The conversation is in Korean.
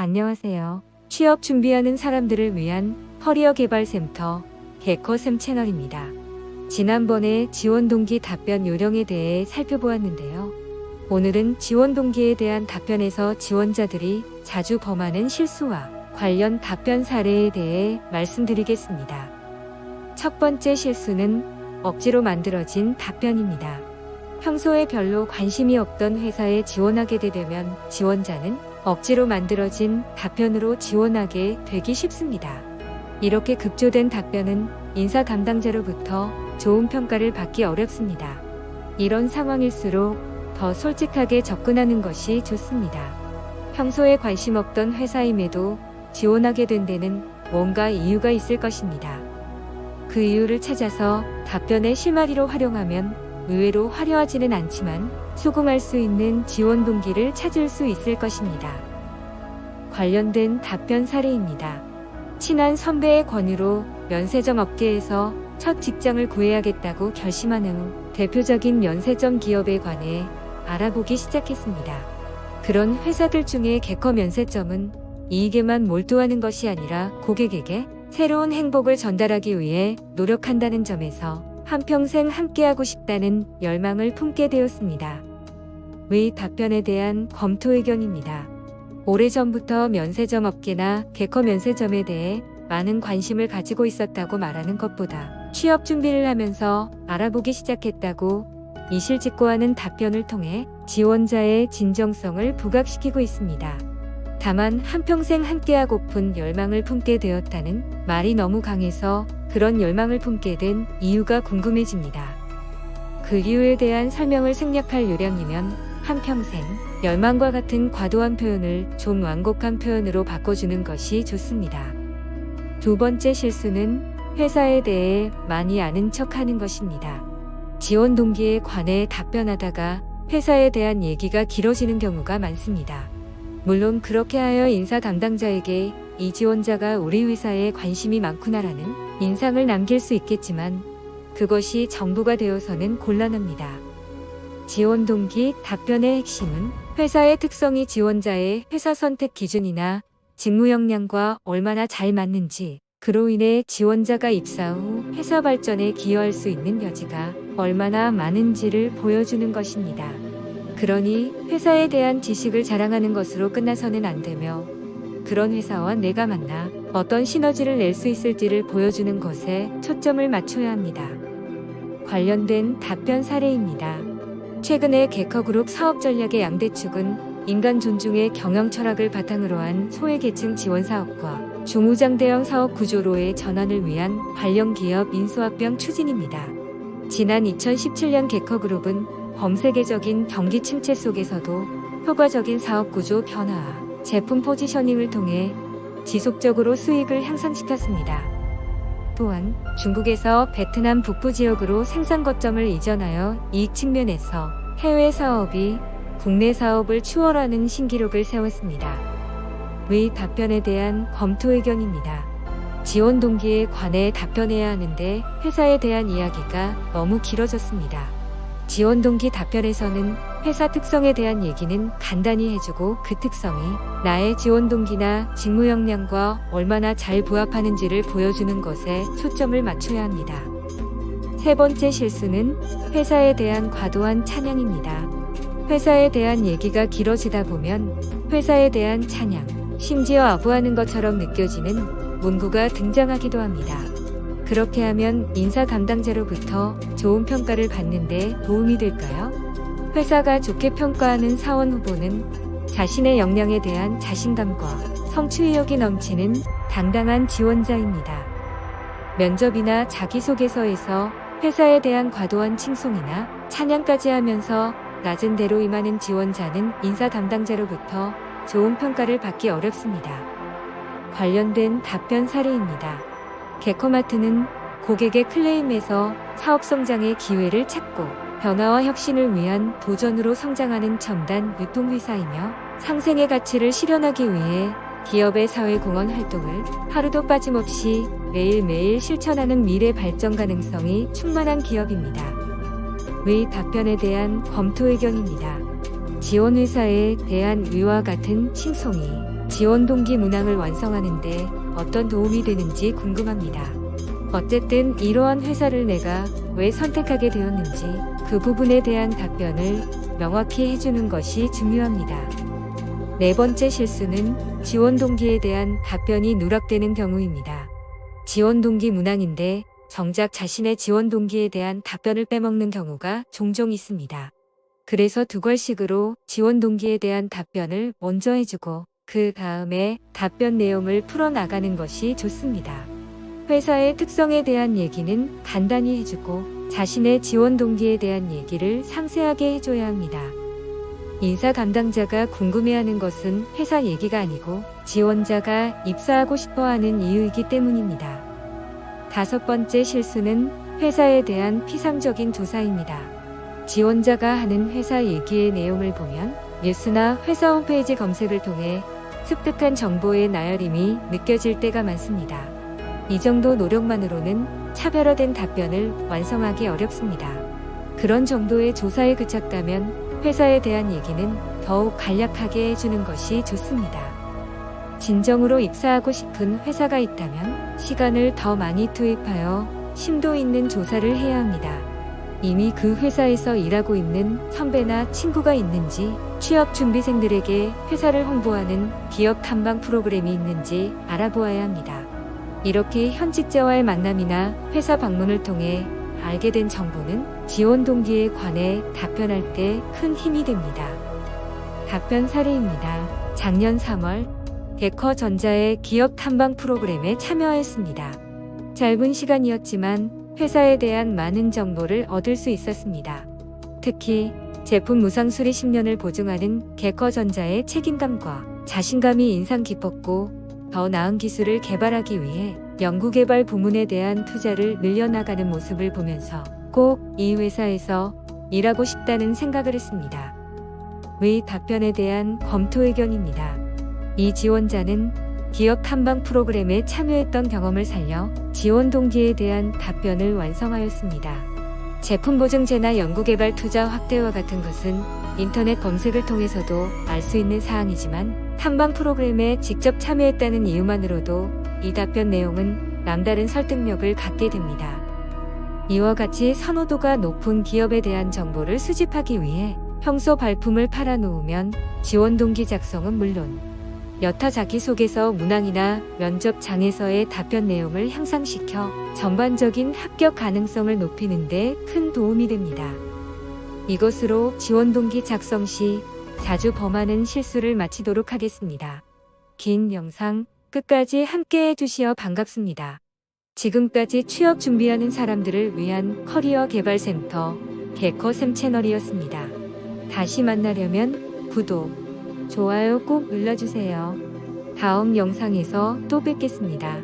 안녕하세요. 취업 준비하는 사람들을 위한 커리어 개발 센터 개커샘 채널입니다. 지난번에 지원 동기 답변 요령에 대해 살펴보았는데요. 오늘은 지원 동기에 대한 답변에서 지원자들이 자주 범하는 실수와 관련 답변 사례에 대해 말씀드리겠습니다. 첫 번째 실수는 억지로 만들어진 답변입니다. 평소에 별로 관심이 없던 회사에 지원하게 되면 지원자는 억지로 만들어진 답변으로 지원하게 되기 쉽습니다. 이렇게 급조된 답변은 인사 담당자로부터 좋은 평가를 받기 어렵습니다. 이런 상황일수록 더 솔직하게 접근하는 것이 좋습니다. 평소에 관심 없던 회사임에도 지원하게 된 데는 뭔가 이유가 있을 것입니다. 그 이유를 찾아서 답변의 실마리로 활용하면 의외로 화려하지는 않지만 수긍할 수 있는 지원 동기를 찾을 수 있을 것입니다. 관련된 답변 사례입니다. 친한 선배의 권유로 면세점 업계에서 첫 직장을 구해야겠다고 결심한 후 대표적인 면세점 기업에 관해 알아보기 시작했습니다. 그런 회사들 중에 개커 면세점은 이익에만 몰두하는 것이 아니라 고객에게 새로운 행복을 전달하기 위해 노력한다는 점에서 한평생 함께하고 싶다는 열망을 품게 되었습니다. 의 답변에 대한 검토 의견입니다. 오래전부터 면세점 업계나 개커 면세점에 대해 많은 관심을 가지고 있었다고 말하는 것보다 취업 준비를 하면서 알아보기 시작했다고 이실직고하는 답변을 통해 지원자의 진정성을 부각시키고 있습니다. 다만 한평생 함께하고픈 열망을 품게 되었다는 말이 너무 강해서 그런 열망을 품게 된 이유가 궁금해집니다. 그 이유에 대한 설명을 생략할 요량이면 한평생, 열망과 같은 과도한 표현을 좀 완곡한 표현으로 바꿔주는 것이 좋습니다. 두 번째 실수는 회사에 대해 많이 아는 척하는 것입니다. 지원 동기에 관해 답변하다가 회사에 대한 얘기가 길어지는 경우가 많습니다. 물론 그렇게 하여 인사 담당자에게 이 지원자가 우리 회사에 관심이 많구나라는 인상을 남길 수 있겠지만 그것이 전부가 되어서는 곤란합니다. 지원 동기 답변의 핵심은 회사의 특성이 지원자의 회사 선택 기준이나 직무 역량과 얼마나 잘 맞는지, 그로 인해 지원자가 입사 후 회사 발전에 기여할 수 있는 여지가 얼마나 많은지를 보여주는 것입니다. 그러니 회사에 대한 지식을 자랑하는 것으로 끝나서는 안 되며 그런 회사와 내가 만나 어떤 시너지를 낼 수 있을지를 보여주는 것에 초점을 맞춰야 합니다. 관련된 답변 사례입니다. 최근에 개커그룹 사업 전략의 양대축은 인간 존중의 경영 철학을 바탕으로 한 소외계층 지원 사업과 중우장대형 사업 구조로의 전환을 위한 관련 기업 인수합병 추진입니다. 지난 2017년 개커그룹은 범세계적인 경기 침체 속에서도 효과적인 사업 구조 변화와 제품 포지셔닝을 통해 지속적으로 수익을 향상시켰습니다. 또한 중국에서 베트남 북부 지역으로 생산 거점을 이전하여 이익 측면에서 해외 사업이 국내 사업을 추월하는 신기록을 세웠습니다. 의 답변에 대한 검토 의견입니다. 지원 동기에 관해 답변해야 하는데 회사에 대한 이야기가 너무 길어졌습니다. 지원 동기 답변에서는 회사 특성에 대한 얘기는 간단히 해주고 그 특성이 나의 지원 동기나 직무 역량과 얼마나 잘 부합하는지를 보여주는 것에 초점을 맞춰야 합니다. 세 번째 실수는 회사에 대한 과도한 찬양입니다. 회사에 대한 얘기가 길어지다 보면 회사에 대한 찬양, 심지어 아부하는 것처럼 느껴지는 문구가 등장하기도 합니다. 그렇게 하면 인사 담당자로부터 좋은 평가를 받는데 도움이 될까요? 회사가 좋게 평가하는 사원 후보는 자신의 역량에 대한 자신감과 성취의욕이 넘치는 당당한 지원자입니다. 면접이나 자기소개서에서 회사에 대한 과도한 칭송이나 찬양까지 하면서 낮은 대로 임하는 지원자는 인사 담당자로부터 좋은 평가를 받기 어렵습니다. 관련된 답변 사례입니다. 개커마트는 고객의 클레임에서 사업 성장의 기회를 찾고 변화와 혁신을 위한 도전으로 성장하는 첨단 유통회사이며 상생의 가치를 실현하기 위해 기업의 사회공헌 활동을 하루도 빠짐없이 매일매일 실천하는 미래 발전 가능성이 충만한 기업입니다. 의 답변에 대한 검토 의견입니다. 지원회사에 대한 위와 같은 칭송이 지원 동기 문항을 완성하는데 어떤 도움이 되는지 궁금합니다. 어쨌든 이러한 회사를 내가 왜 선택하게 되었는지 그 부분에 대한 답변을 명확히 해주는 것이 중요합니다. 네 번째 실수는 지원 동기에 대한 답변이 누락되는 경우입니다. 지원 동기 문항인데 정작 자신의 지원 동기에 대한 답변을 빼먹는 경우가 종종 있습니다. 그래서 두괄식으로 지원 동기에 대한 답변을 먼저 해주고 그 다음에 답변 내용을 풀어나가는 것이 좋습니다. 회사의 특성에 대한 얘기는 간단히 해주고 자신의 지원 동기에 대한 얘기를 상세하게 해줘야 합니다. 인사 담당자가 궁금해하는 것은 회사 얘기가 아니고 지원자가 입사하고 싶어하는 이유이기 때문입니다. 다섯 번째 실수는 회사에 대한 피상적인 조사입니다. 지원자가 하는 회사 얘기의 내용을 보면 뉴스나 회사 홈페이지 검색을 통해 습득한 정보의 나열임이 느껴질 때가 많습니다. 이 정도 노력만으로는 차별화된 답변을 완성하기 어렵습니다. 그런 정도의 조사에 그쳤다면 회사에 대한 얘기는 더욱 간략하게 해주는 것이 좋습니다. 진정으로 입사하고 싶은 회사가 있다면 시간을 더 많이 투입하여 심도 있는 조사를 해야 합니다. 이미 그 회사에서 일하고 있는 선배나 친구가 있는지, 취업 준비생들에게 회사를 홍보하는 기업 탐방 프로그램이 있는지 알아보아야 합니다. 이렇게 현직자와의 만남이나 회사 방문을 통해 알게 된 정보는 지원 동기에 관해 답변할 때 큰 힘이 됩니다. 답변 사례입니다. 작년 3월 개커전자의 기업 탐방 프로그램에 참여했습니다. 짧은 시간이었지만 회사에 대한 많은 정보를 얻을 수 있었습니다. 특히 제품 무상 수리 10년을 보증하는 개커전자의 책임감과 자신감이 인상 깊었고 더 나은 기술을 개발하기 위해 연구개발 부문에 대한 투자를 늘려나가는 모습을 보면서 꼭 이 회사에서 일하고 싶다는 생각을 했습니다. 의 답변에 대한 검토 의견입니다. 이 지원자는 기업 탐방 프로그램에 참여했던 경험을 살려 지원 동기에 대한 답변을 완성하였습니다. 제품 보증제나 연구개발 투자 확대와 같은 것은 인터넷 검색을 통해서도 알 수 있는 사항이지만 탐방 프로그램에 직접 참여했다는 이유만으로도 이 답변 내용은 남다른 설득력을 갖게 됩니다. 이와 같이 선호도가 높은 기업에 대한 정보를 수집하기 위해 평소 발품을 팔아놓으면 지원 동기 작성은 물론 여타 자기소개서 문항이나 면접 장에서의 답변 내용을 향상시켜 전반적인 합격 가능성을 높이는 데 큰 도움이 됩니다. 이것으로 지원 동기 작성 시 자주 범하는 실수를 마치도록 하겠습니다. 긴 영상 끝까지 함께 해주시어 반갑습니다. 지금까지 취업 준비하는 사람들을 위한 커리어 개발 센터 개커쌤 채널이었습니다. 다시 만나려면 구독, 좋아요 꼭 눌러주세요. 다음 영상에서 또 뵙겠습니다.